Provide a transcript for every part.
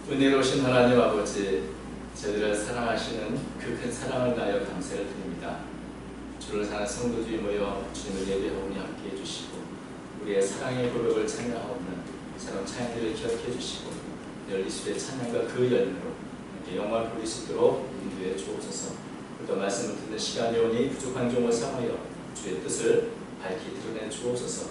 은혜로우신 하나님 아버지, 저희들을 사랑하시는 그 큰 사랑을 다하여 감사를 드립니다. 주를 사는 성도들이 모여 주님을 예배하오니 함께 해주시고, 우리의 사랑의 고백을 찬양하오는 사랑 찬양들을 기억해 주시고, 늘 이수의 찬양과 그 열매로 영광을 부릴 수 있도록 인도해 주옵소서. 또 말씀을 듣는 시간이 오니 부족한 종을 삼하여 주의 뜻을 밝히 드러내 주옵소서.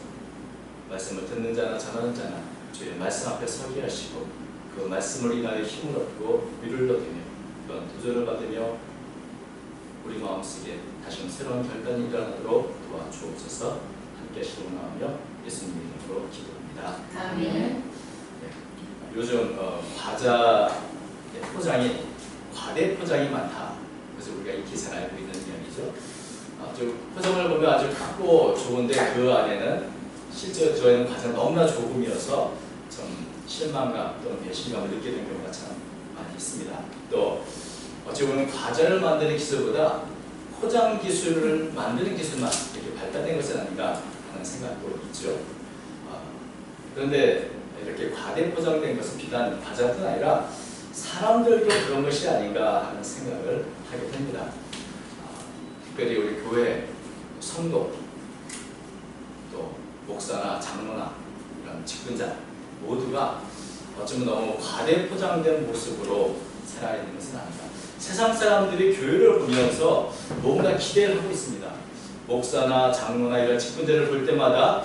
말씀을 듣는 자나 전하는 자나 주의 말씀 앞에 서게 하시고, 그 말씀을 인하여 힘을 얻고 위를 얻으며 또한 도전을 받으며 우리 마음속에 다시 새로운 결단이 일어나도록 도와주옵소서. 함께 시원하며 예수님 이름으로 기도합니다. 아멘. 요즘 과자 포장이 과대 포장이 많다. 그래서 우리가 이 기사를 알고 있는 이야기죠. 아주 포장을 보면 아주 크고 좋은데 그 안에는 실제 들어있는 과자가 너무나 조금이어서 좀 실망감 또는 배신감을 느끼게 된 경우가 참 많이 있습니다. 또 어찌 보면 과자를 만드는 기술보다 포장 기술을 만드는 기술만 이렇게 발달된 것은 아닌가 하는 생각도 있죠. 그런데 이렇게 과대 포장된 것은 비단 과자뿐 아니라 사람들도 그런 것이 아닌가 하는 생각을 하게 됩니다. 특별히 우리 교회 성도, 또 목사나 장로나 이런 직분자 모두가 어쩌면 너무 과대 포장된 모습으로 살아있는 것은 아닌가. 세상 사람들이 교회를 보면서 뭔가 기대를 하고 있습니다. 목사나 장로나 이런 직분자를 볼 때마다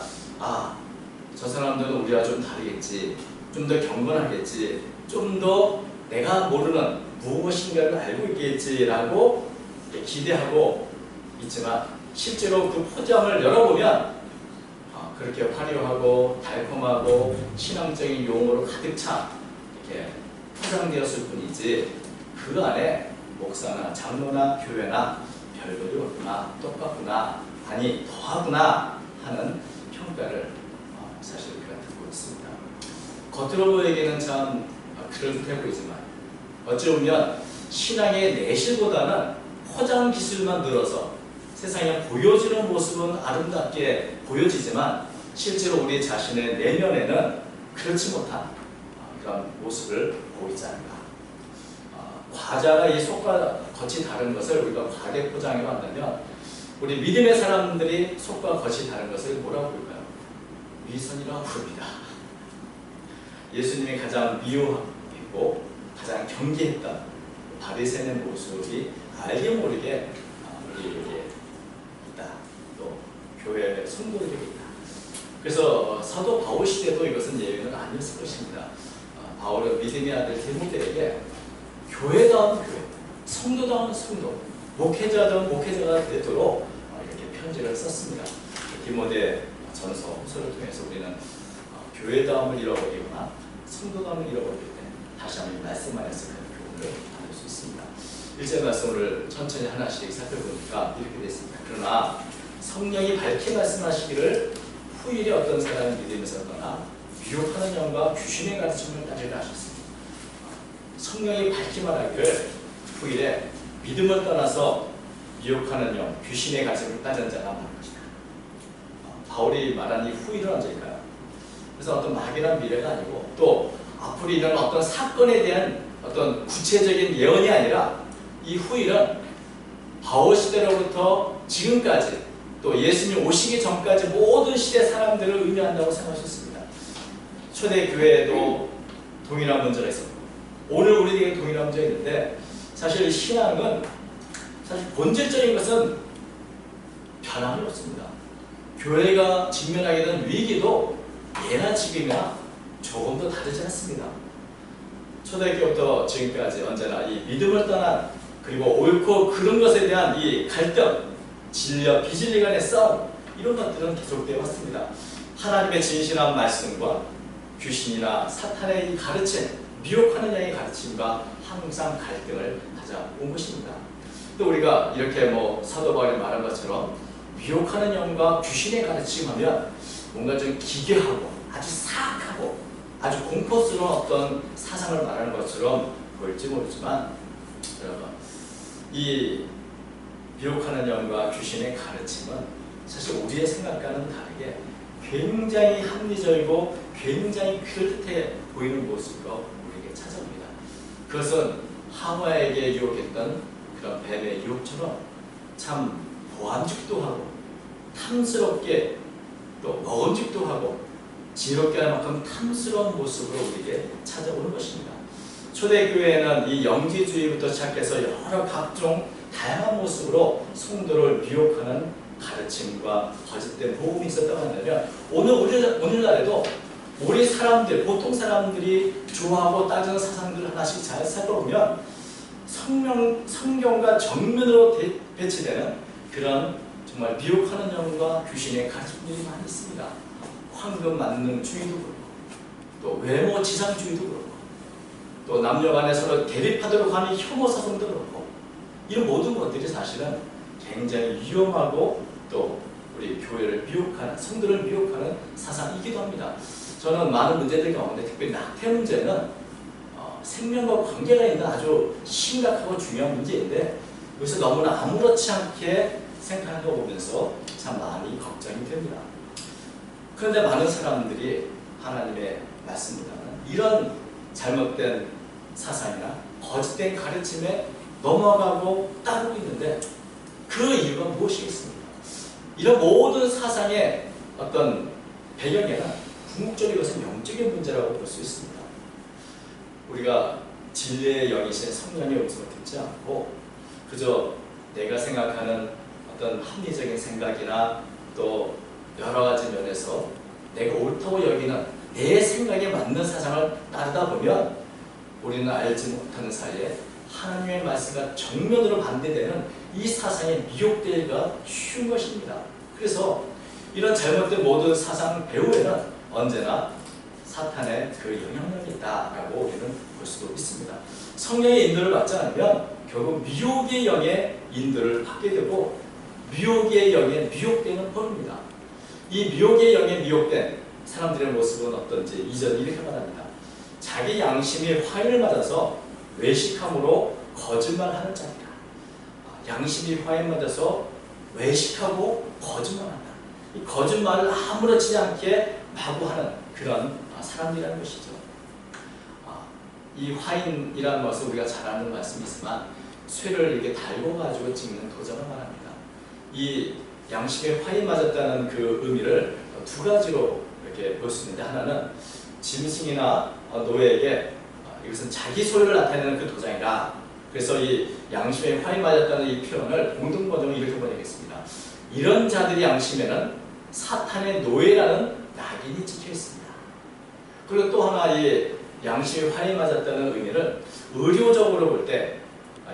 저 사람들은 우리와 좀 다르겠지, 좀 더 경건하겠지, 좀 더 내가 모르는 무엇인가를 알고 있겠지라고 기대하고 있지만 실제로 그 포장을 열어보면 그렇게 화려하고 달콤하고 신앙적인 용어로 가득 차 이렇게 포장되었을 뿐이지 그 안에 목사나 장로나 교회나 별별이 없구나, 똑같구나, 아니 더하구나 하는 평가를 사실 우리가 듣고 있습니다. 겉으로 보이기에는 참 그럴듯해 보이지만 어찌 보면 신앙의 내실보다는 포장 기술만 늘어서 세상에 보여지는 모습은 아름답게 보여지지만 실제로 우리 자신의 내면에는 그렇지 못한 그런 모습을 보이지 않는가. 과자가 이 속과 겉이 다른 것을 우리가 과대 포장해 왔다면 우리 믿음의 사람들이 속과 겉이 다른 것을 뭐라고 부를까요? 위선이라고 부릅니다. 예수님이 가장 미워했고 가장 경계했던 바리새인의 모습이 알게 모르게 우리에게 있다. 또 교회 성도들에게 있다. 그래서 사도 바울 시대도 이것은 예외는 아니었을 것입니다. 바울은 믿음의 아들 디모데에게 교회다운 교회, 성도다운 성도, 목회자다운 목회자가 되도록 이렇게 편지를 썼습니다. 디모데 전서, 후서를 통해서 우리는 교회다움을 잃어버리거나 성도다움을 잃어버릴 때 다시 한번 말씀 안에서 그 교훈을 받을 수 있습니다. 1절 말씀을 천천히 하나씩 살펴보니까 이렇게 됐습니다. 그러나 성령이 밝게 말씀하시기를 후일에 어떤 사람이 믿음에서 떠나 미혹하는 영과 귀신의 가르침을 따르라 하셨습니다. 성령이 밝게 말하기를 후일에 믿음을 떠나서 미혹하는 영, 귀신의 가르침을 따르는 자가 많은 것이다. 바울이 말한 이 후일은 언제일까요? 그래서 어떤 막연한 미래가 아니고 또 앞으로 일어날 어떤 사건에 대한 어떤 구체적인 예언이 아니라 이 후일은 바울 시대로부터 지금까지 또 예수님 오시기 전까지 모든 시대 사람들을 의미한다고 생각하셨습니다. 초대교회에도 동일한 문제가 있었고 오늘 우리에게 동일한 문제가 있는데 사실 신앙은 사실 본질적인 것은 변함이 없습니다. 교회가 직면하게 된 위기도 예나 지금이나 조금도 다르지 않습니다. 초대교회부터 지금까지 언제나 이 믿음을 떠난 그리고 옳고 그른 것에 대한 이 갈등, 진리와 비진리 간의 싸움 이런 것들은 계속되어 왔습니다. 하나님의 진실한 말씀과 귀신이나 사탄의 가르침, 미혹하는 양의 가르침과 항상 갈등을 가져온 것입니다. 또 우리가 이렇게 사도 바울이 말한 것처럼 미혹하는 영과 귀신의 가르침하면 뭔가 좀 기괴하고 아주 사악하고 아주 공포스러운 어떤 사상을 말하는 것처럼 보일지 모르지만 여러분 이 미혹하는 영과 귀신의 가르침은 사실 우리의 생각과는 다르게 굉장히 합리적이고 굉장히 그럴듯해 보이는 모습으로 우리에게 찾아옵니다. 그것은 하와에게 유혹했던 그런 뱀의 유혹처럼 참 보암직도 하고 탐스럽게 또 먹음직도 하고 지혜롭게 할 만큼 탐스러운 모습으로 우리에게 찾아오는 것입니다. 초대교회에는 이 영지주의부터 시작해서 여러 각종 다양한 모습으로 성도를 미혹하는 가르침과 거짓된 복음이 있었다고 한다면 오늘날에도 우리 사람들, 보통 사람들이 좋아하고 따지는 사상들을 하나씩 잘 살펴보면 성경과 정면으로 배치되는 그런 정말 미혹하는 영과 귀신의 가르침들이 많이 있습니다. 황금 만능주의도 그렇고 또 외모 지상주의도 그렇고 또 남녀 간에 서로 대립하도록 하는 혐오 사상도 그렇고 이런 모든 것들이 사실은 굉장히 위험하고 또 우리 교회를 미혹하는, 성도를 미혹하는 사상이기도 합니다. 저는 많은 문제들 가운데 특별히 낙태 문제는 생명과 관계가 있는 아주 심각하고 중요한 문제인데 여기서 너무나 아무렇지 않게 생각하는 거 보면서 참 많이 걱정이 됩니다. 그런데 많은 사람들이 하나님의 말씀보다는 이런 잘못된 사상이나 거짓된 가르침에 넘어가고 따르고 있는데 그 이유가 무엇이겠습니까? 이런 모든 사상의 어떤 배경에는 궁극적인 것은 영적인 문제라고 볼 수 있습니다. 우리가 진리의 영이신 성령의 음성을 듣지 않고 그저 내가 생각하는 어떤 합리적인 생각이나 또 여러 가지 면에서 내가 옳다고 여기는 내 생각에 맞는 사상을 따르다 보면 우리는 알지 못하는 사이에 하나님의 말씀과 정면으로 반대되는 이 사상에 미혹되기가 쉬운 것입니다. 그래서 이런 잘못된 모든 사상 배후에는 언제나 사탄의 그 영향력이 있다라고 우리는 볼 수도 있습니다. 성령의 인도를 받지 않으면 결국 미혹의 영의 인도를 받게 되고 미혹의 영에 미혹되는 법입니다. 이 미혹의 영에 미혹된 사람들의 모습은 어떤지 이전 이렇게 말합니다. 자기 양심이 화인을 맞아서 외식함으로 거짓말하는 자니라. 양심이 화인 맞아서 외식하고 거짓말한다. 이 거짓말을 아무렇지 않게 마구 하는 그런 사람이라는 것이죠. 이 화인이라는 것은 우리가 잘 아는 말씀이지만 쇠를 이렇게 달궈가지고 찍는 도장을 말합니다. 이 양심에 화인 맞았다는 그 의미를 두 가지로 이렇게 볼 수 있는데 하나는 짐승이나 노예에게 이것은 자기 소유를 나타내는 그 도장이라. 그래서 이 양심에 화인 맞았다는 이 표현을 공동번역을 이렇게 번역했습니다. 이런 자들의 양심에는 사탄의 노예라는 낙인이 찍혀 있습니다. 그리고 또 하나 이 양심에 화인 맞았다는 의미를 의료적으로 볼 때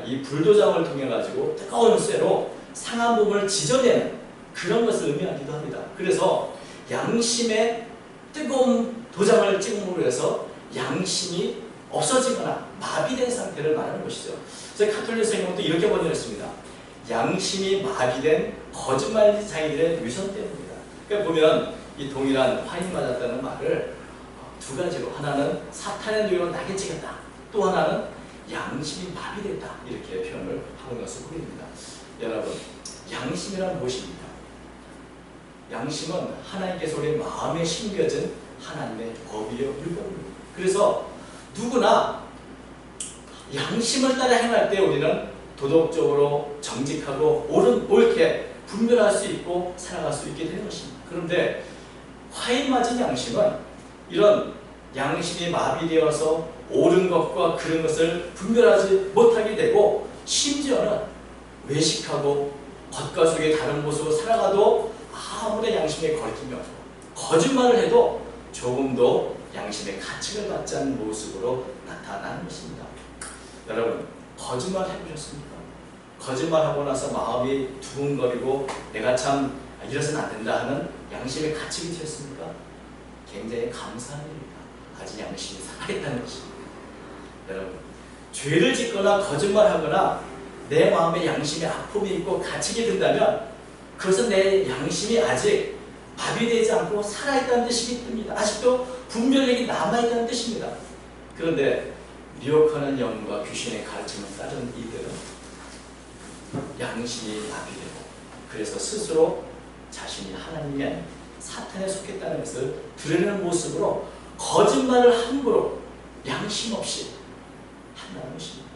이 불도장을 통해 가지고 뜨거운 쇠로 상한 부분을 지져내는 그런 것을 의미하기도 합니다. 그래서 양심에 뜨거운 도장을 찍음으로 해서 양심이 없어지거나 마비된 상태를 말하는 것이죠. 그래서 가톨릭 성경도 이렇게 번역했습니다. 양심이 마비된 거짓말쟁이들의 위선 때문입니다. 그러니까 보면 이 동일한 화인 맞았다는 말을 두 가지로, 하나는 사탄의 노예로 낙인 찍혔다, 또 하나는 양심이 마비됐다, 이렇게 표현을 하고 있는 것을 보입니다. 여러분, 양심이란 무엇입니까? 양심은 하나님께서 우리 마음에 심겨진 하나님의 법이요 율법입니다. 그래서 누구나 양심을 따라 행할 때 우리는 도덕적으로 정직하고 옳게 분별할 수 있고 살아갈 수 있게 되는 것입니다. 그런데 화인 맞은 양심은 이런 양심이 마비되어서 옳은 것과 그른 것을 분별하지 못하게 되고 심지어는 외식하고 겉과 속의 다른 모습으로 살아가도 아무런 양심에 거리낌이 없고 거짓말을 해도 조금도 양심의 가책을 받지 않는 모습으로 나타나는 것입니다. 여러분, 거짓말 해보셨습니까? 거짓말하고 나서 마음이 두근거리고 내가 참 이래서는 안 된다 하는 양심의 가책이 되었습니까? 굉장히 감사한 일입니다. 아직 양심이 살아있다는 것입니다. 여러분, 죄를 짓거나 거짓말하거나 내 마음에 양심의 아픔이 있고 가책이 든다면 그것은 내 양심이 아직 마비되지 않고 살아있다는 뜻이 듭니다. 아직도 분별력이 남아있다는 뜻입니다. 그런데 미혹하는 영과 귀신의 가르침을 따르는 이들은 양심이 마비되고 그래서 스스로 자신이 하나님이 아닌 사탄에 속했다는 것을 드러내는 모습으로 거짓말을 함부로 양심 없이 한다는 것입니다.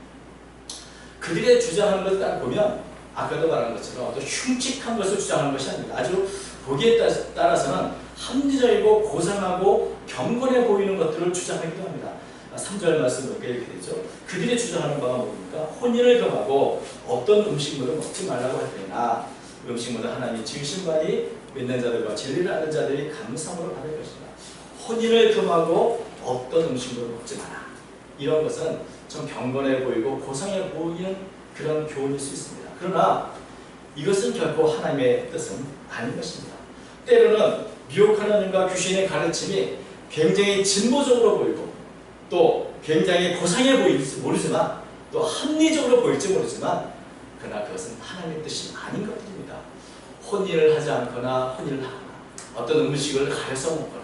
그들의 주장하는 것을 딱 보면 아까도 말한 것처럼 어떤 흉측한 것을 주장하는 것이 아닙니다. 아주 보기에 따라서는 합리적이고 고상하고 경건해 보이는 것들을 주장하기도 합니다. 3절 말씀 보니까 이렇게 되죠. 그들이 주장하는 바가 뭡니까? 혼인을 금하고 어떤 음식물을 먹지 말라고 할 때나 음식물은 하나님이 지으신 바니 믿는 자들과 진리를 아는 자들이 감사함으로 받을 것이다. 혼인을 금하고 어떤 음식물을 먹지 마라. 이런 것은 좀 경건해 보이고 고상해 보이는 그런 교훈일 수 있습니다. 그러나 이것은 결코 하나님의 뜻은 아닌 것입니다. 때로는 미혹하는 영과 귀신의 가르침이 굉장히 진보적으로 보이고 또 굉장히 고상해 보일지 모르지만 또 합리적으로 보일지 모르지만 그러나 그것은 하나님의 뜻이 아닌 것들입니다. 혼인을 하지 않거나 혼인을 하거나 어떤 음식을 가려서 먹거나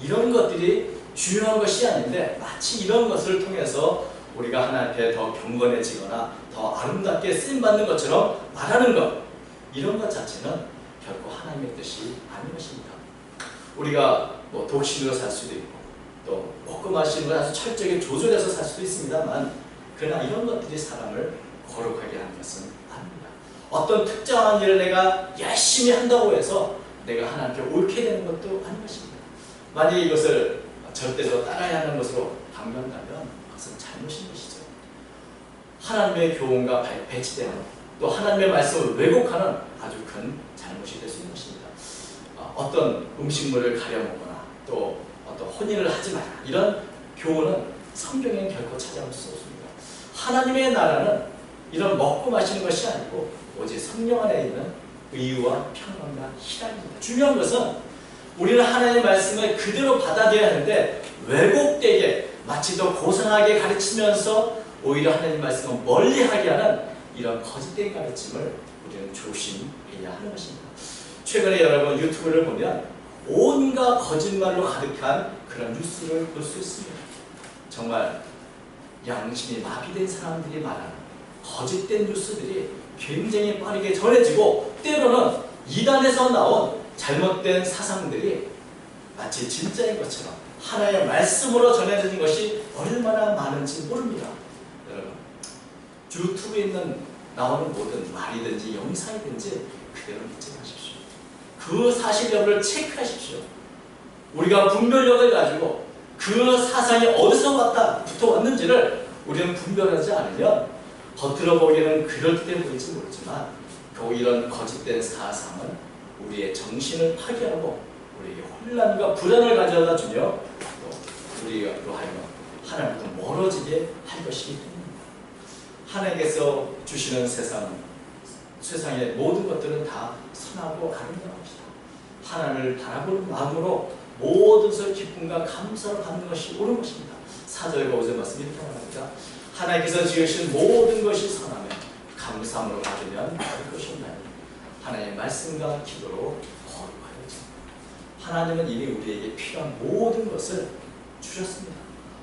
이런 것들이 중요한 것이 아닌데 마치 이런 것을 통해서 우리가 하나님 앞에 더 경건해지거나 더 아름답게 쓰임받는 것처럼 말하는 것, 이런 것 자체는 결코 하나님의 뜻이 아닌 것입니다. 우리가 뭐 독신으로 살 수도 있고 또 먹고 마시는 걸 아주 철저하게 조절해서 살 수도 있습니다만 그러나 이런 것들이 사람을 거룩하게 하는 것은 아닙니다. 어떤 특정한 일을 내가 열심히 한다고 해서 내가 하나님께 옳게 되는 것도 아닌 것입니다. 만약 이것을 절대적으로 따라야 하는 것으로 강요한다면 그것은 잘못인 것이죠. 하나님의 교훈과 배치되는 또 하나님의 말씀을 왜곡하는 아주 큰 잘못이 될 수 있는 것입니다. 어떤 음식물을 가려 먹거나 또 어떤 혼인을 하지 마라 이런 교훈은 성경에는 결코 찾아올 수 없습니다. 하나님의 나라는 이런 먹고 마시는 것이 아니고 오직 성령 안에 있는 의와 평안과 희락입니다. 중요한 것은 우리는 하나님의 말씀을 그대로 받아들여야 하는데 왜곡되게 마치 더 고상하게 가르치면서 오히려 하나님 말씀을 멀리하게 하는 이런 거짓된 가르침을 우리는 조심해야 하는 것입니다. 최근에 여러분 유튜브를 보면 온갖 거짓말로 가득한 그런 뉴스를 볼 수 있습니다. 정말 양심이 마비된 사람들이 말하는 거짓된 뉴스들이 굉장히 빠르게 전해지고 때로는 이단에서 나온 잘못된 사상들이 마치 진짜인 것처럼 하나의 말씀으로 전해지는 것이 얼마나 많은지 모릅니다. 여러분 유튜브에 있는 나오는 모든 말이든지 영상이든지 그대로 믿지 마십시오. 그 사실 여부를 체크하십시오. 우리가 분별력을 가지고 그 사상이 어디서부터 왔는지를 우리는 분별하지 않으면 겉으로 보기에는 그럴듯해 보일지 모르지만 결국 이런 거짓된 사상은 우리의 정신을 파괴하고 우리에게 혼란과 불안을 가져다 주며 또 우리로 하여금 하나님부터 멀어지게 할 것이기 때문입니다. 하나님께서 주시는 세상의 모든 것들은 다 선하고 아름다운 것이다. 하나님을 바라보는 마음으로 모든 것을 기쁨과 감사로 받는 것이 옳은 것입니다. 4절과 5절 말씀이 이렇게 말합니다. 하나님께서 지으신 모든 것이 선하며 감사함으로 받으면 될 것이옵나니 하나님의 말씀과 기도로 거룩하여져. 하나님은 이미 우리에게 필요한 모든 것을 주셨습니다.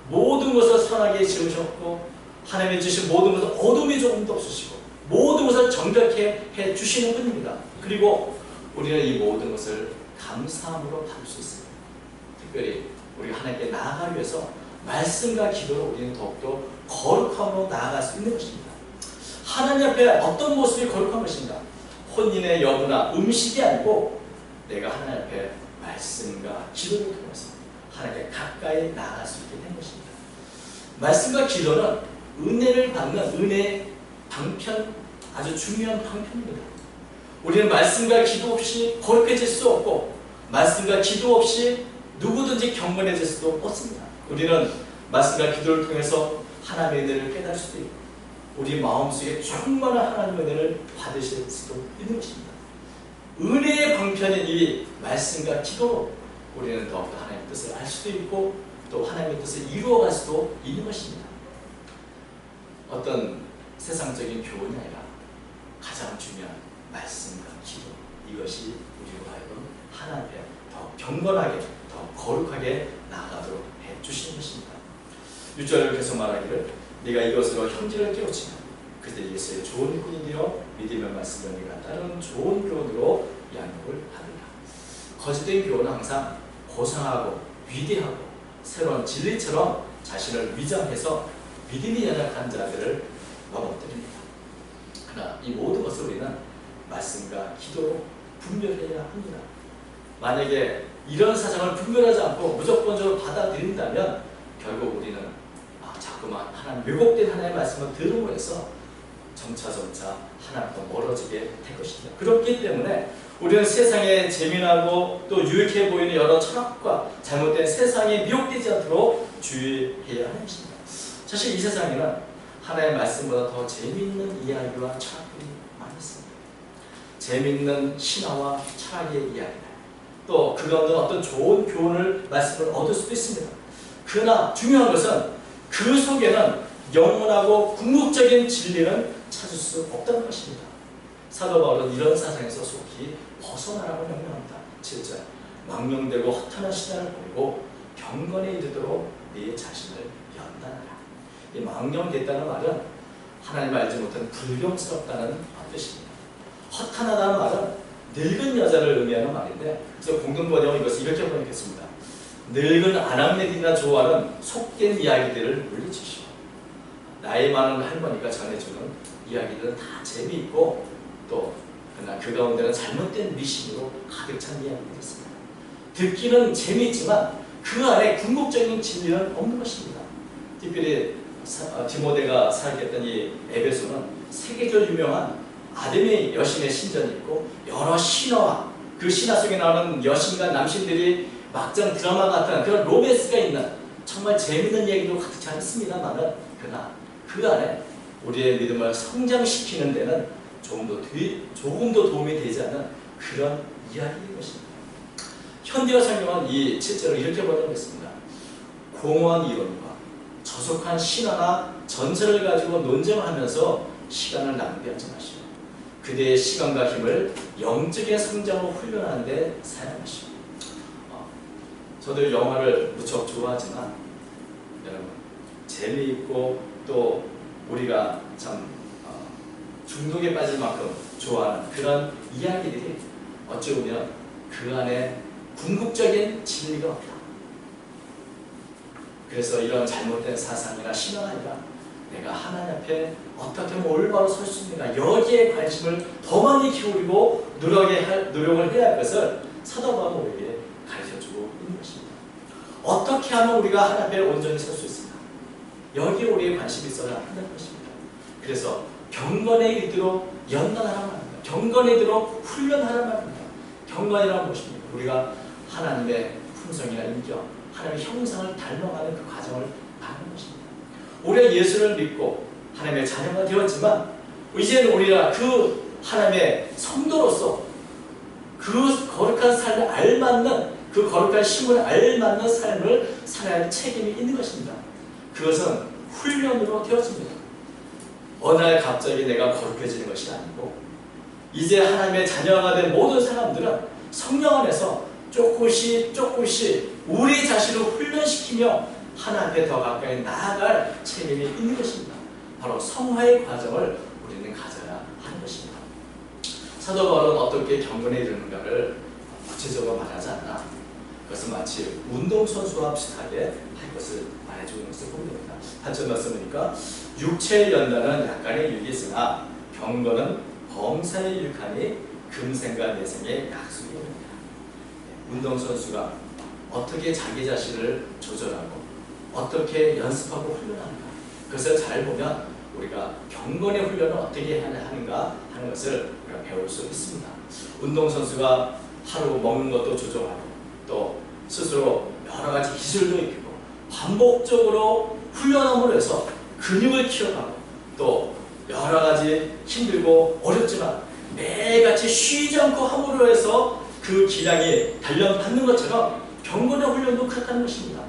모든 것을 선하게 지으셨고 하나님이 주신 모든 것을 어둠이 조금도 없으시고 모든 것을 정결케 해주시는 분입니다. 그리고 우리는 이 모든 것을 감사함으로 받을 수 있습니다. 특별히 우리가 하나님께 나아가기 위해서 말씀과 기도로 우리는 더욱더 거룩함으로 나아갈 수 있는 것입니다. 하나님 앞에 어떤 모습이 거룩한 것인가? 혼인의 여부나 음식이 아니고 내가 하나님 앞에 말씀과 기도를 통해서 하나님께 가까이 나아갈 수 있게 된 것입니다. 말씀과 기도는 은혜를 받는 은혜의 방편, 아주 중요한 방편입니다. 우리는 말씀과 기도 없이 거룩해질 수 없고 말씀과 기도 없이 누구든지 경건해질 수도 없습니다. 우리는 말씀과 기도를 통해서 하나님의 은혜를 깨달을 수도 있고 우리 마음속에 충만한 하나님의 은혜를 받으실 수도 있는 것입니다. 은혜의 방편인 이 말씀과 기도로 우리는 더욱더 하나님의 뜻을 알 수도 있고 또 하나님의 뜻을 이루어갈 수도 있는 것입니다. 어떤 세상적인 교훈이 아니라 가장 중요한 말씀과 기도, 이것이 우리로 하여금 하나님 앞에 더 경건하게 더 거룩하게 나아가도록 해주시는 것입니다. 6절을 계속 말하기를 네가 이것으로 형제를 깨우치면 그때 예수의 좋은꾼이 되어 믿음의 말씀을 네가 따르는 좋은 교훈으로 양육을 하리라. 거짓된 교훈은 항상 고상하고 위대하고 새로운 진리처럼 자신을 위장해서 믿음이 연약한 자들을 넘어뜨립니다. 그러나 이 모든 것을 우리는 말씀과 기도로 분별해야 합니다. 만약에 이런 사상을 분별하지 않고 무조건적으로 받아들인다면 결국 우리는 자꾸만 하나님 왜곡된 하나님의 말씀을 들음으로 해서 점차 하나님과 멀어지게 될 것입니다. 그렇기 때문에 우리는 세상에 재미나고 또 유익해 보이는 여러 철학과 잘못된 세상에 미혹되지 않도록 주의해야 하는 것입니다. 사실 이 세상에는 하나님의 말씀보다 더 재미있는 이야기와 철학들이 많이 있습니다. 재미있는 신화와 철학의 이야기들, 또 그 가운데 어떤 좋은 교훈을 말씀을 얻을 수도 있습니다. 그러나 중요한 것은 그 속에는 영원하고 궁극적인 진리는 찾을 수 없다는 것입니다. 사도 바울은 이런 사상에서 속히 벗어나라고 명령합니다. 7절 망령되고 허탄한 신화를 버리고 경건에 이르도록 네 자신을 연단하라. 이 망령됐다는 말은 하나님 알지 못한 불경스럽다는 뜻입니다. 허탄하다는 말은 늙은 여자를 의미하는 말인데, 그래서 공동번역은 이것을 이렇게 번역했습니다. 늙은 아낙네들이나 좋아하는 속된 이야기들을 물리치시오. 나이 많은 할머니가 전해주는 이야기들은 다 재미있고 또 그러나 그 가운데는 잘못된 미신으로 가득 찬 이야기들이었습니다. 듣기는 재미있지만 그 안에 궁극적인 진리는 없는 것입니다. 특별히 디모데가 살겠던 이 에베소는 세계적으로 유명한 아데미 여신의 신전이 있고 여러 신화와 그 신화 속에 나오는 여신과 남신들이 막장 드라마 같은 그런 로맨스가 있는 정말 재미있는 얘기도 가득 않습니다만은 그러나 그 안에 우리의 믿음을 성장시키는 데는 조금도 도움이 되지 않는 그런 이야기인 것입니다. 현대어 성경은 이 7절을 이렇게 번역했습니다. 공허한 이론과 저속한 신화나 전설을 가지고 논쟁하면서 시간을 낭비하지 마시오. 그대의 시간과 힘을 영적인 성장으로 훈련하는 데 사용하시오. 저도 영화를 무척 좋아하지만 여러분 재미있고 또 우리가 참 중독에 빠질 만큼 좋아하는 그런 이야기들이 어찌 보면 그 안에 궁극적인 진리가 없다. 그래서 이런 잘못된 사상이나 신화가 아니라 내가 하나님 앞에 어떻게 하면 올바로 설 수 있는가, 여기에 관심을 더 많이 기울이고 노력을 해야 할 것을 사도 바울은 우리에게 가르쳐주고 있는 것입니다. 어떻게 하면 우리가 하나님 앞에 온전히 설 수 있을까? 여기에 우리의 관심이 있어야 한다는 것입니다. 그래서 경건에 이르도록 연단하라는 말입니다. 경건에 이르도록 훈련하라는 말입니다. 경건이란 무엇입니까? 우리가 하나님의 품성이나 인격, 하나님의 형상을 닮아가는 그 과정을 가는 것입니다. 우리가 예수를 믿고 하나님의 자녀가 되었지만 이제는 우리가 그 하나님의 성도로서 그 거룩한 삶에 알맞는 그 거룩한 신분에 알맞는 삶을 살아야 할 책임이 있는 것입니다. 그것은 훈련으로 되었습니다. 어느 날 갑자기 내가 거룩해지는 것이 아니고 이제 하나님의 자녀가 된 모든 사람들은 성령 안에서 조금씩 우리 자신을 훈련시키며 하나님 앞에 더 가까이 나아갈 책임이 있는 것입니다. 바로 성화의 과정을 우리는 가져야 하는 것입니다. 사도 바울은 어떻게 경건에 이르는가를 구체적으로 말하지 않나. 그것은 마치 운동선수와 비슷하게 할 것을 말해주는 것을 보게 됩니다. 8절 말씀 보니까 육체의 연단은 약간의 유익이 있으나 경건은 범사에 유익하니 금생과 내생의 약속이 됩니다. 운동선수가 어떻게 자기 자신을 조절하고 어떻게 연습하고 훈련하는가, 그것을 잘 보면 우리가 경건의 훈련을 어떻게 하는가 하는 것을 우리가 배울 수 있습니다. 운동선수가 하루 먹는 것도 조절하고 또 스스로 여러 가지 기술도 익히고 반복적으로 훈련함으로 해서 근육을 키워가고 또 여러 가지 힘들고 어렵지만 매일같이 쉬지 않고 함으로 해서 그 기량이 단련받는 것처럼 경건의 훈련도 그렇다는 것입니다.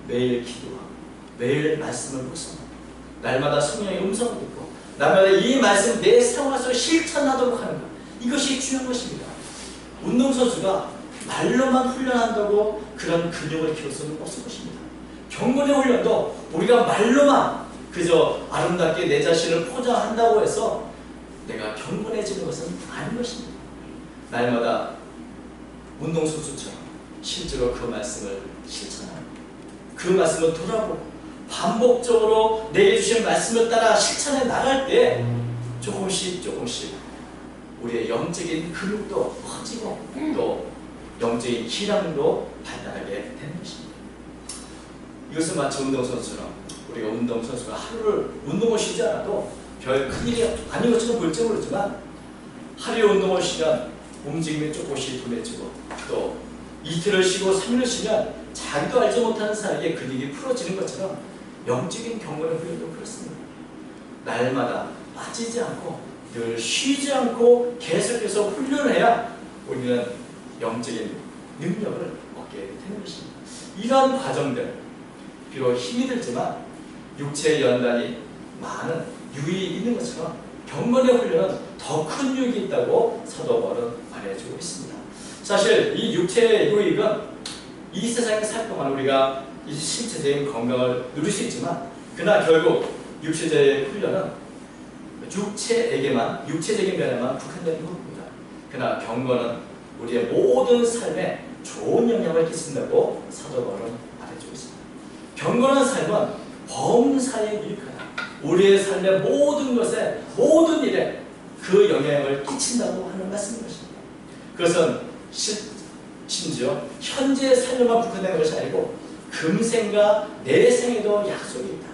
매일 기도하고 매일 말씀을 묵상하고 날마다 성령의 음성을 듣고 날마다 이 말씀 내 생활에서 실천하도록 하는 것, 이것이 중요한 것입니다. 운동선수가 말로만 훈련한다고 그런 근육을 키울 수는 없을 것입니다. 경건의 훈련도 우리가 말로만 그저 아름답게 내 자신을 포장한다고 해서 내가 경건해지는 것은 아닌 것입니다. 날마다 운동선수처럼 실제로 그 말씀을 실천하고 그 말씀을 돌아보고 반복적으로 내게 주신 말씀을 따라 실천해 나갈 때 조금씩 우리의 영적인 근육도 커지고 또 영적인 기량도 발달하게 되는 것입니다. 이것은 마치 운동선수처럼 우리가 운동선수가 하루를 운동을 쉬지 않아도 별 큰일이 아닌 것처럼 볼지 모르지만 하루에 운동을 쉬면 움직임이 조금씩 둔해지고 또 이틀을 쉬고 3일을 쉬면 자기도 알지 못하는 사이에 근육이 풀어지는 것처럼 영적인 경건의 훈련도 그렇습니다. 날마다 빠지지 않고 늘 쉬지 않고 계속해서 훈련을 해야 우리는 영적인 능력을 얻게 되는 것입니다. 이러한 과정들, 비록 힘이 들지만 육체의 연단이 많은 유익이 있는 것처럼 경건의 훈련은 더 큰 유익이 있다고 사도 바울은 말해주고 있습니다. 사실 이 육체의 유익은 이 세상에 살 동안 우리가 이 신체적인 건강을 누릴 수 있지만 그러나 결국 육체적인 훈련은 육체적인 면에만 국한되는 겁니다. 그러나 경건은 우리의 모든 삶에 좋은 영향을 끼친다고 사도 바울은 말해주고 있습니다. 경건한 삶은 범사에 유익하다. 우리의 삶의 모든 것에 모든 일에 그 영향을 끼친다고 하는 말씀인 것입니다. 그것은 심지어 현재의 삶에만 국한된 것이 아니고 금생과 내생에도 약속이 있다.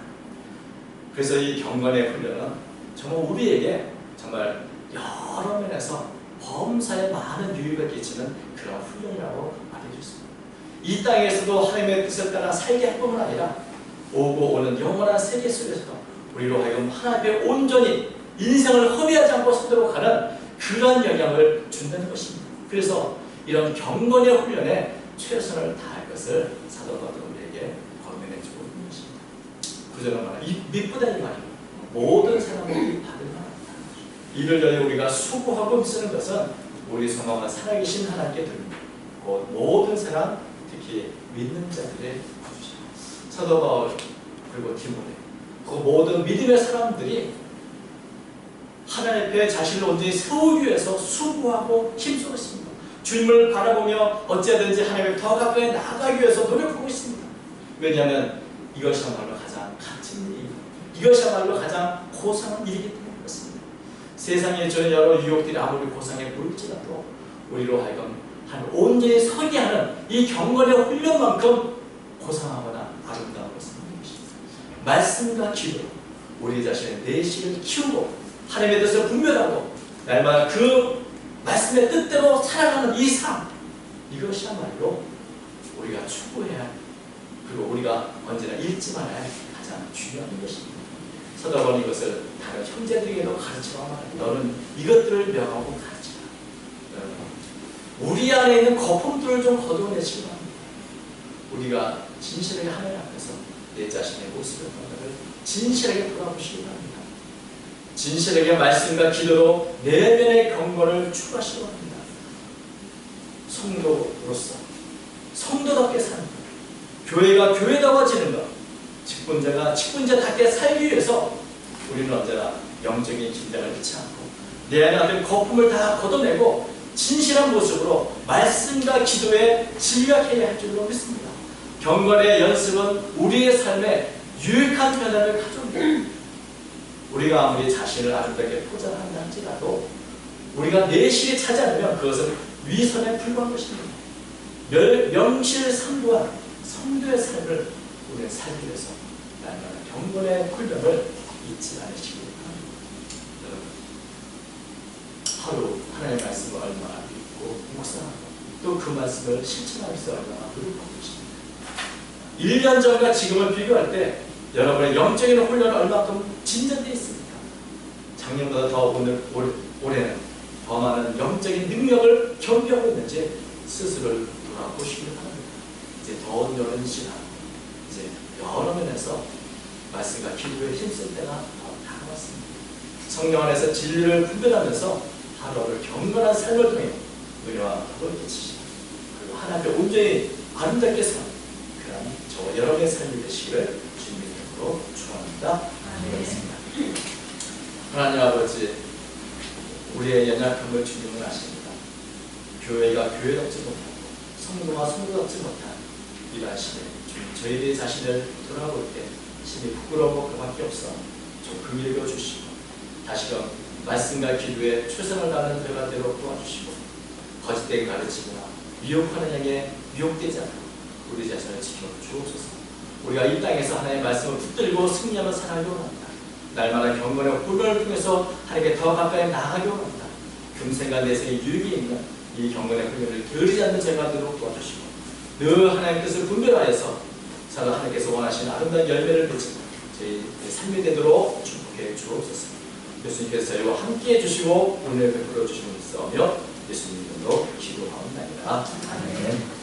그래서 이 경건의 훈련은 정말 우리에게 정말 여러 면에서 범사에 많은 유익을 끼치는 그런 훈련이라고 말해주셨습니다. 이 땅에서도 하나님의 뜻을 따라 살게 할 뿐만 아니라 오고 오는 영원한 세계 속에서도 우리로 하여금 하나님의 온전히 인생을 허비하지 않고 살도록 하는 그런 영향을 준다는 것입니다. 그래서 이런 경건의 훈련에 최선을 다할 것을 사도 바울은 우리에게 권면해주고 있는 것입니다. 구절은 말하는 미쁘다 이 말입니다. 모든 사람들이 받을 만합니다. 이를 위하여 우리가 수고하고 쓰는 것은 우리 성령과 살아계신 하나님께 드립니다. 곧 모든 사람, 특히 믿는 자들의 구주시다. 사도 바울 그리고 디모데 그 모든 믿음의 사람들이 하나님 앞에 자신을 온전히 세우기 위해서 수고하고 힘쓰고 있습니다. 주님을 바라보며 어찌하든지 하나님께 더 가까이 나아가기 위해서 노력하고 있습니다. 왜냐하면 이것이야말로 가장 값진 일입니다. 이것이야말로 가장 고상한 일이기 때문에 그렇습니다. 세상에 저는 여러 유혹들이 아무리 고상해 보일지라도 우리로 하여금 한 온전히 서게 하는 이 경건의 훈련만큼 고상하거나 아름다운 것은 없는 것입니다. 말씀과 기도, 우리 자신의 내실을 키우고 하나님의 뜻을 분별하고 날마다 그 말씀의 뜻대로 살아가는 이 삶, 이것이야말로 우리가 추구해야 그리고 우리가 언제나 잊지 말아야 할 가장 중요한 것입니다. 사도 바울은 이것을 다른 형제들에게도 가르치고 말합니다. 너는 이것들을 명하고 가르치라. 우리 안에 있는 거품들을 좀 거두어내시기 바랍니다. 우리가 진실하게 하나님 앞에서 내 자신의 모습을 진실하게 돌아보시기 바랍니다. 진실하게 말씀과 기도로 내면의 경건을 추구하시기 바랍니다. 성도로서 성도답게 사는 것, 교회가 교회다워지는 것, 직분자가 직분자답게 살기 위해서 우리는 언제나 영적인 긴장을 잃지 않고 내 안에 있는 거품을 다 걷어내고 진실한 모습으로 말씀과 기도에 집약해야 할 줄로 믿습니다. 경건의 연습은 우리의 삶에 유익한 변화를 가져옵니다. 우리가 아무리 자신을 아름답게 포장한다 할지라도 우리가 내실이 차지 않으면 그것은 위선에 불과한 것입니다. 명실상부한 성도의 삶을 우리는 살기 위해서 날마다 경건의 훈련을 잊지 않으시기 바랍니다. 하루 하나님의 말씀을 얼마나 읽고 묵상하고 또 그 말씀을 실천하면서 얼마나 노력하고 계십니까? 1년 전과 지금을 비교할 때 여러분의 영적인 훈련은 얼마큼 진전되어 있습니까? 작년보다 더 올해는 더 많은 영적인 능력을 겸비하고 있는지 스스로를 돌아보시기 바랍니다. 이제 더운 여름 시간, 이제 여러 면에서 말씀과 기도에 힘쓸 때가 더 다가왔습니다. 성령 안에서 진리를 분별하면서 하루를 경건한 삶을 통해 은혜와 복을 끼치시고 그리고 하나님께 온전히 아름답게 사는 그런 저 여러분의 삶이 되시기를 주님의 이름으로 축원합니다. 아멘. 하나님 아버지, 우리의 연약함을 주님은 아십니다. 교회가 교회답지 못하고 성도가 성도답지 못한 이러한 시대, 저희들의 자신을 돌아볼 때 심히 부끄러운 것 그밖에 없어 조금 읽어주시고 다시금 말씀과 기도에 최선을 다하는 들어갈 대로 도와주시고 거짓된 가르침이나 미혹하는 향에 미혹되지 않고 우리 자신을 지켜 주옵소서. 우리가 이 땅에서 하나님의 말씀을 붙들고 승리하며 살아가기 원합니다. 날마다 경건의 훈련을 통해서 하나님께 더 가까이 나아가기 원합니다. 금생과 내생의 유익이 있는 이 경건의 훈련을 게으르지 않는 저희가 되도록 도와주시고 늘 하나님의 뜻을 분별하여서 살아 하나님께서 원하시는 아름다운 열매를 맺는 저희 삶이 되도록 축복해 주옵소서. 예수님께서 저희와 함께해 주시고 오늘 베풀어 주시는 것을 써며 예수님 이름으로 기도하옵나이다. 아멘.